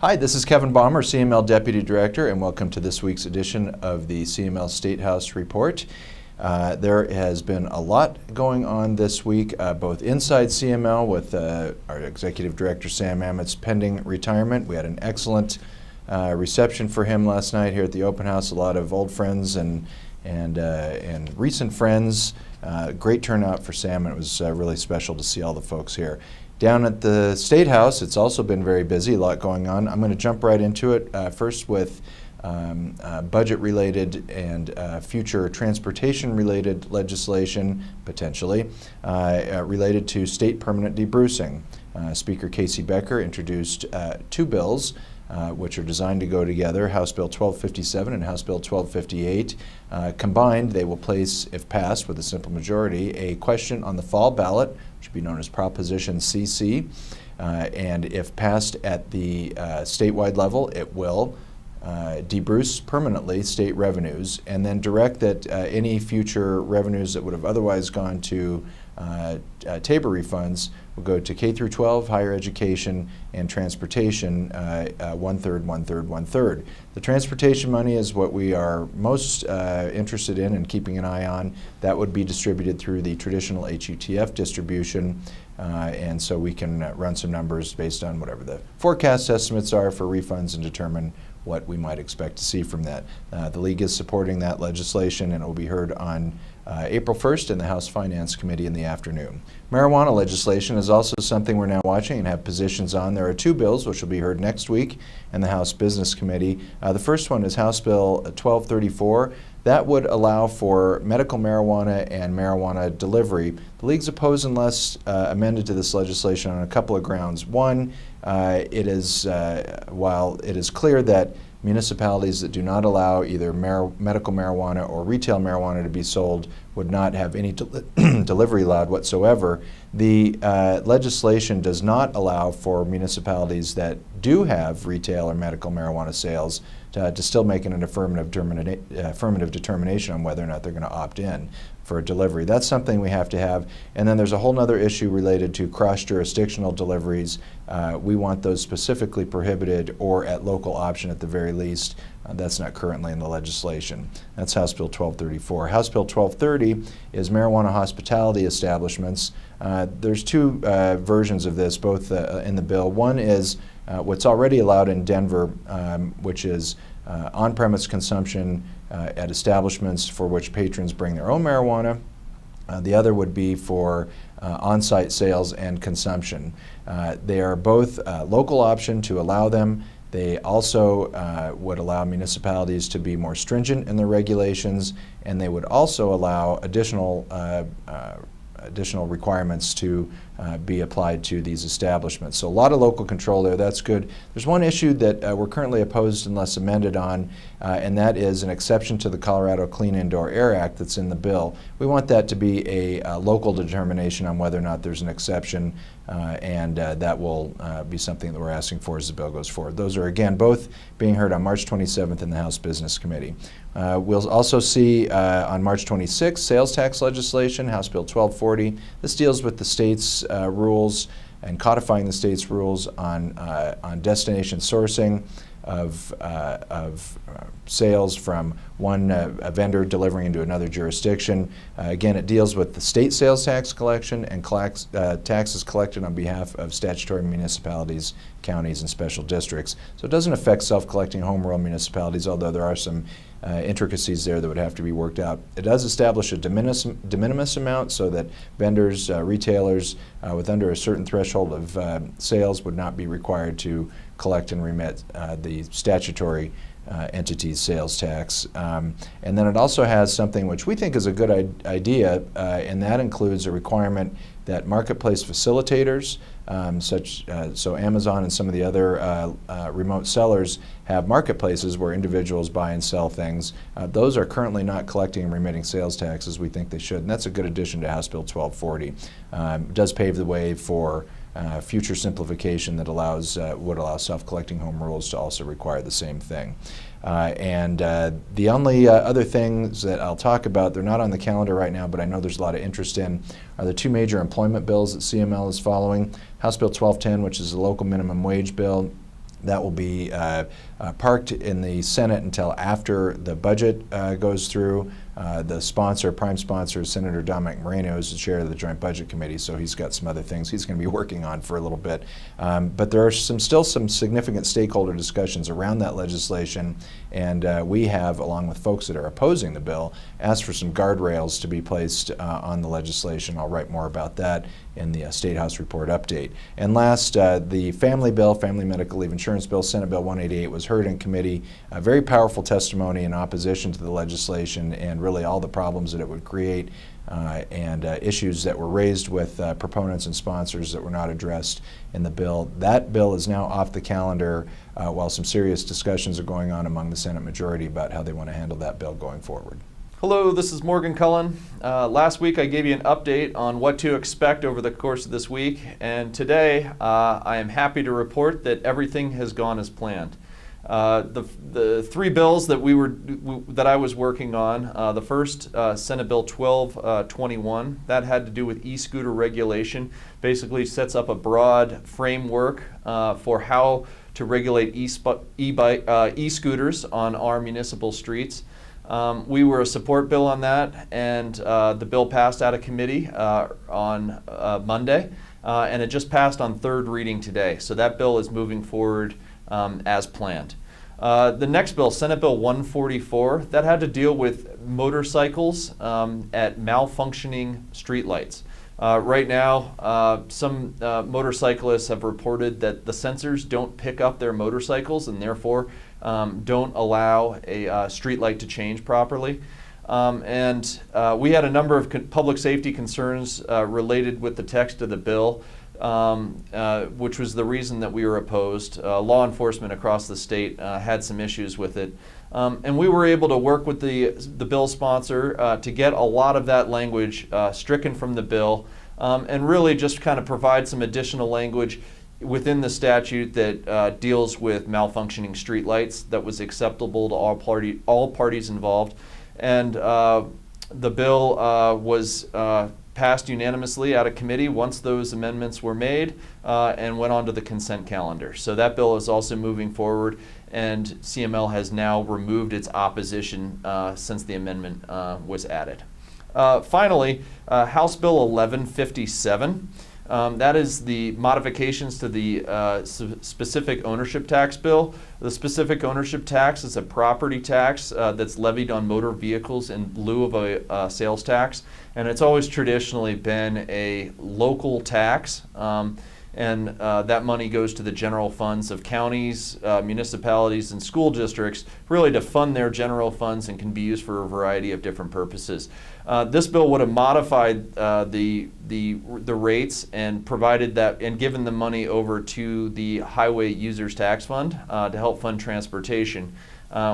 Hi, this is Kevin Baumer, CML Deputy Director, and welcome to this week's edition of the CML Statehouse Report. There has been a lot going on this week, both inside CML with our Executive Director Sam Ammett's pending retirement. We had an excellent reception for him last night here at the open house. A lot of old friends and recent friends. Great turnout for Sam, and it was really special to see all the folks here. Down at the Statehouse, it's also been very busy, a lot going on. I'm going to jump right into it, first with budget-related and future transportation-related legislation, potentially, related to state permanent debrucing. Speaker Casey Becker introduced two bills which are designed to go together, House Bill 1257 and House Bill 1258. Combined, they will place, if passed with a simple majority, a question on the fall ballot, which would be known as Proposition CC. And if passed at the statewide level, it will debruce permanently state revenues and then direct that any future revenues that would have otherwise gone to TABOR refunds will go to K through 12, higher education, and transportation, one-third, one-third, one-third. The transportation money is what we are most interested in and keeping an eye on. That would be distributed through the traditional HUTF distribution, and so we can run some numbers based on whatever the forecast estimates are for refunds and determine what we might expect to see from that. The League is supporting that legislation, and it will be heard on April 1st in the House Finance Committee in the afternoon. Marijuana legislation is also something we're now watching and have positions on. There are two bills which will be heard next week in the House Business Committee. The first one is House Bill 1234. That would allow for medical marijuana and marijuana delivery. The League's opposed unless amended to this legislation on a couple of grounds. One, while it is clear that municipalities that do not allow either medical marijuana or retail marijuana to be sold would not have any delivery allowed whatsoever. The legislation does not allow for municipalities that do have retail or medical marijuana sales to still make an affirmative determination on whether or not they're going to opt in for delivery. That's something we have to have. And then there's a whole other issue related to cross-jurisdictional deliveries. We want those specifically prohibited or at local option at the very least. That's not currently in the legislation. That's House Bill 1234. House Bill 1230 is marijuana hospitality establishments. There's two versions of this, both in the bill. One is what's already allowed in Denver, which is on-premise consumption at establishments for which patrons bring their own marijuana. The other would be for on-site sales and consumption. They are both local option to allow them. They also would allow municipalities to be more stringent in their regulations, and they would also allow additional requirements to be applied to these establishments. So a lot of local control there. That's good. There's one issue that we're currently opposed unless amended on, and that is an exception to the Colorado Clean Indoor Air Act that's in the bill. We want that to be a local determination on whether or not there's an exception, and that will be something that we're asking for as the bill goes forward. Those are, again, both being heard on March 27th in the House Business Committee. We'll also see on March 26th sales tax legislation, House Bill 1240. This deals with the state's rules and codifying the state's rules on destination sourcing of sales from one vendor delivering into another jurisdiction. Again, it deals with the state sales tax collection and taxes collected on behalf of statutory municipalities, counties, and special districts. So it doesn't affect self-collecting home rule municipalities, although there are some intricacies there that would have to be worked out. It does establish a de minimis amount so that vendors, retailers with under a certain threshold of sales would not be required to collect and remit the statutory entity's sales tax. And then it also has something which we think is a good idea, and that includes a requirement that marketplace facilitators, so Amazon and some of the other remote sellers have marketplaces where individuals buy and sell things. Those are currently not collecting and remitting sales taxes. We think they should, and that's a good addition to House Bill 1240. It does pave the way for future simplification that would allow self-collecting home rules to also require the same thing. The only other things that I'll talk about, they're not on the calendar right now, but I know there's a lot of interest in, are the two major employment bills that CML is following. House Bill 1210, which is a local minimum wage bill, That will be parked in the Senate until after the budget goes through. The prime sponsor, is Senator Dominic Moreno, who's the chair of the Joint Budget Committee, so he's got some other things he's going to be working on for a little bit. But there are still some significant stakeholder discussions around that legislation, and we have, along with folks that are opposing the bill, asked for some guardrails to be placed on the legislation. I'll write more about that in the Statehouse report update. And last, the family bill, Family Medical Leave Insurance Bill, Senate Bill 188, was heard in committee. A very powerful testimony in opposition to the legislation and really all the problems that it would create and issues that were raised with proponents and sponsors that were not addressed in the bill. That bill is now off the calendar while some serious discussions are going on among the Senate majority about how they want to handle that bill going forward. Hello, this is Morgan Cullen. Last week I gave you an update on what to expect over the course of this week, and today I am happy to report that everything has gone as planned. The three bills that I was working on, the first, Senate Bill 1221, that had to do with e-scooter regulation, basically sets up a broad framework for how to regulate e-scooters on our municipal streets. We were a support bill on that, and the bill passed out of committee on Monday, and it just passed on third reading today. So that bill is moving forward as planned. The next bill, Senate Bill 144, that had to deal with motorcycles at malfunctioning streetlights. Right now, some motorcyclists have reported that the sensors don't pick up their motorcycles and therefore don't allow a streetlight to change properly. We had a number of public safety concerns related with the text of the bill, which was the reason that we were opposed. Law enforcement across the state had some issues with it. And we were able to work with the bill sponsor to get a lot of that language stricken from the bill, and really just kind of provide some additional language within the statute that deals with malfunctioning streetlights that was acceptable to all parties involved. And the bill was passed unanimously out of committee once those amendments were made and went on to the consent calendar. So that bill is also moving forward, and CML has now removed its opposition since the amendment was added. Finally, House Bill 1157. That is the modifications to the specific ownership tax bill. The specific ownership tax is a property tax that's levied on motor vehicles in lieu of a sales tax, and it's always traditionally been a local tax, and that money goes to the general funds of counties, municipalities, and school districts, really to fund their general funds, and can be used for a variety of different purposes. This bill would have modified the rates and provided that, and given the money over to the Highway Users Tax Fund to help fund transportation,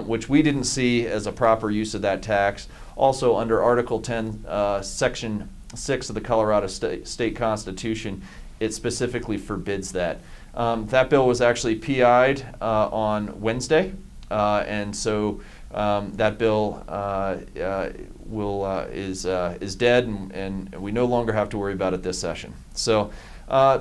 which we didn't see as a proper use of that tax. Also, under Article 10, Section 6 of the Colorado State Constitution, it specifically forbids that. That bill was actually PI'd on Wednesday, and so that bill is dead, and we no longer have to worry about it this session. So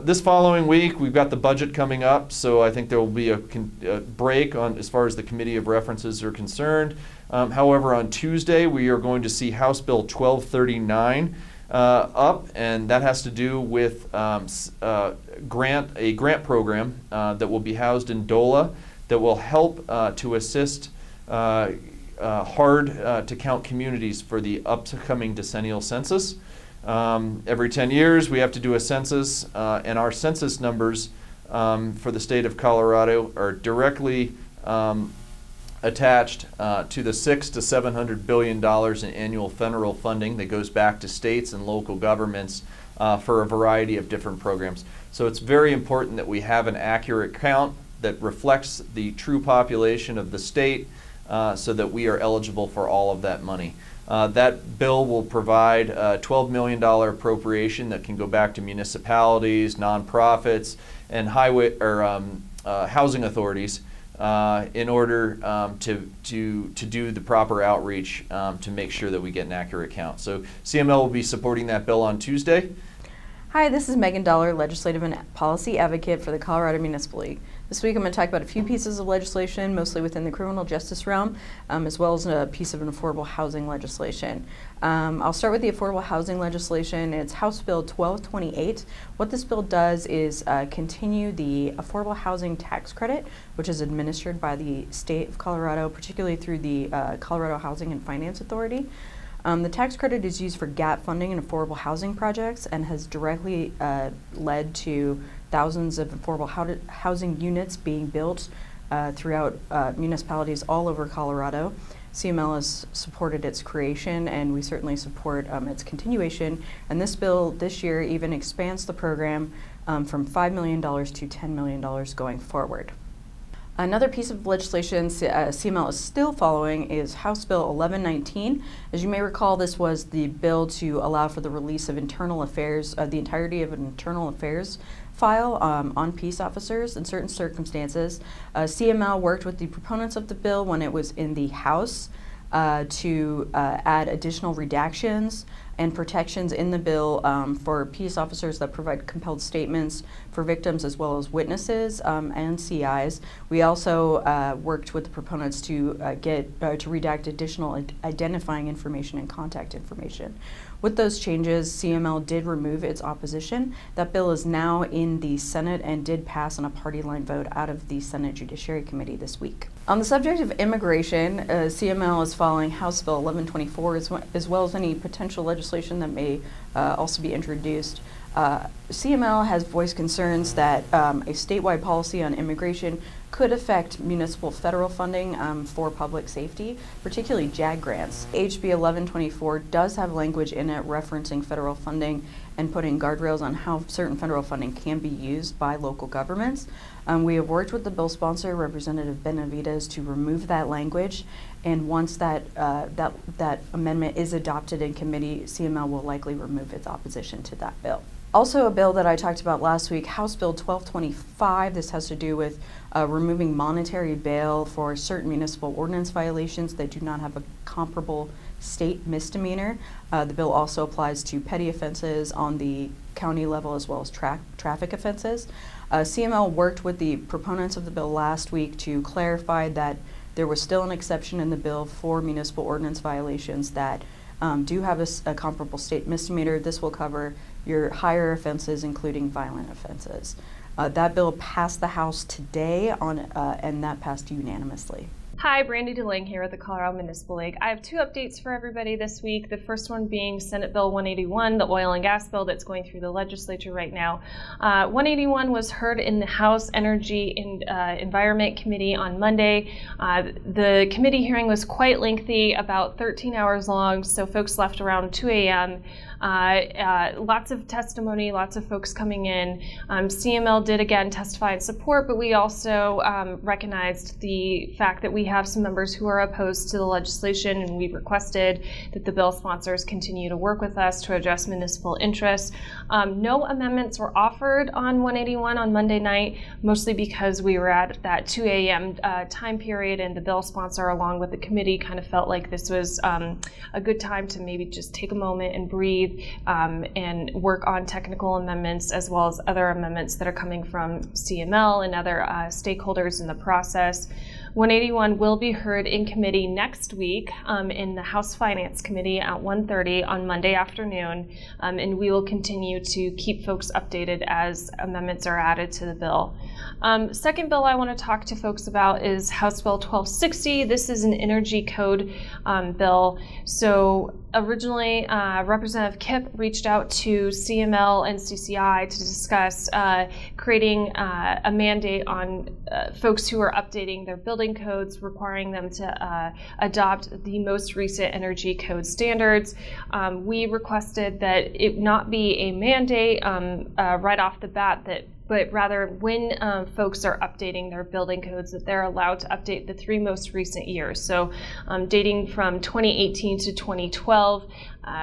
this following week, we've got the budget coming up, so I think there will be a break on as far as the Committee of References are concerned. However, on Tuesday, we are going to see House Bill 1239 up, and that has to do with a grant program that will be housed in DOLA that will help to assist hard to count communities for the upcoming decennial census. Every 10 years we have to do a census, and our census numbers for the state of Colorado are directly attached to the $600 to $700 billion in annual federal funding that goes back to states and local governments for a variety of different programs. So it's very important that we have an accurate count that reflects the true population of the state, so that we are eligible for all of that money. That bill will provide a $12 million appropriation that can go back to municipalities, nonprofits, and housing authorities in order to do the proper outreach to make sure that we get an accurate count. So CML will be supporting that bill on Tuesday. Hi, this is Megan Dollar, Legislative and Policy Advocate for the Colorado Municipal League. This week I'm going to talk about a few pieces of legislation, mostly within the criminal justice realm, as well as a piece of an affordable housing legislation. I'll start with the affordable housing legislation. It's House Bill 1228. What this bill does is continue the affordable housing tax credit, which is administered by the state of Colorado, particularly through the Colorado Housing and Finance Authority. The tax credit is used for gap funding in affordable housing projects and has directly led to thousands of affordable housing units being built throughout municipalities all over Colorado. CML has supported its creation, and we certainly support its continuation. And this bill this year even expands the program from $5 million to $10 million going forward. Another piece of legislation CML is still following is House Bill 1119. As you may recall, this was the bill to allow for the release of internal affairs, the entirety of an internal affairs file on peace officers in certain circumstances. CML worked with the proponents of the bill when it was in the House to add additional redactions and protections in the bill for peace officers that provide compelled statements for victims as well as witnesses and CIs. We also worked with the proponents to to redact additional identifying information and contact information. With those changes, CML did remove its opposition. That bill is now in the Senate and did pass on a party line vote out of the Senate Judiciary Committee this week. On the subject of immigration, CML is following House Bill 1124 as well as any potential legislation that may also be introduced. CML has voiced concerns that a statewide policy on immigration could affect municipal federal funding for public safety, particularly JAG grants. HB 1124 does have language in it referencing federal funding and putting guardrails on how certain federal funding can be used by local governments. We have worked with the bill sponsor, Representative Benavides, to remove that language, and once that amendment is adopted in committee, CML will likely remove its opposition to that bill. Also, a bill that I talked about last week, House Bill 1225. This has to do with removing monetary bail for certain municipal ordinance violations that do not have a comparable state misdemeanor. The bill also applies to petty offenses on the county level as well as traffic offenses. CML worked with the proponents of the bill last week to clarify that there was still an exception in the bill for municipal ordinance violations that do have a comparable state misdemeanor. This will cover your higher offenses, including violent offenses. That bill passed the House today and that passed unanimously. Hi, Brandy DeLang here with the Colorado Municipal League. I have two updates for everybody this week. The first one being Senate Bill 181, the oil and gas bill that's going through the legislature right now. 181 was heard in the House Energy and Environment Committee on Monday. The committee hearing was quite lengthy, about 13 hours long, so folks left around 2 a.m. Lots of testimony, lots of folks coming in. CML did again testify in support, but we also recognized the fact that we have some members who are opposed to the legislation, and we requested that the bill sponsors continue to work with us to address municipal interests. No amendments were offered on 181 on Monday night, mostly because we were at that 2 a.m. Time period, and the bill sponsor along with the committee kind of felt like this was a good time to maybe just take a moment and breathe and work on technical amendments as well as other amendments that are coming from CML and other stakeholders in the process. 181 will be heard in committee next week in the House Finance Committee at 1:30 on Monday afternoon, and we will continue to keep folks updated as amendments are added to the bill. Second bill I want to talk to folks about is House Bill 1260. This is an energy code bill. So originally, Representative Kipp reached out to CML and CCI to discuss creating a mandate on folks who are updating their building codes, requiring them to adopt the most recent energy code standards. We requested that it not be a mandate right off the bat, but rather when folks are updating their building codes, that they're allowed to update the three most recent years. So dating from 2018 to 2012,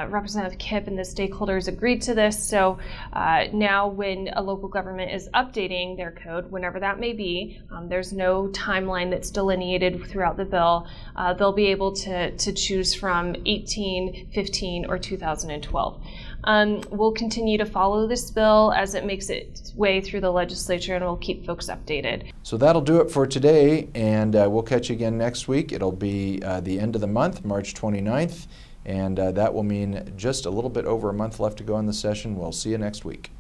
Representative Kipp and the stakeholders agreed to this. So now when a local government is updating their code, whenever that may be, there's no timeline that's delineated throughout the bill. They'll be able to choose from 18, 15, or 2012. We'll continue to follow this bill as it makes its way through the legislature, and we'll keep folks updated. So that'll do it for today, and we'll catch you again next week. It'll be the end of the month, March 29th, and that will mean just a little bit over a month left to go in the session. We'll see you next week.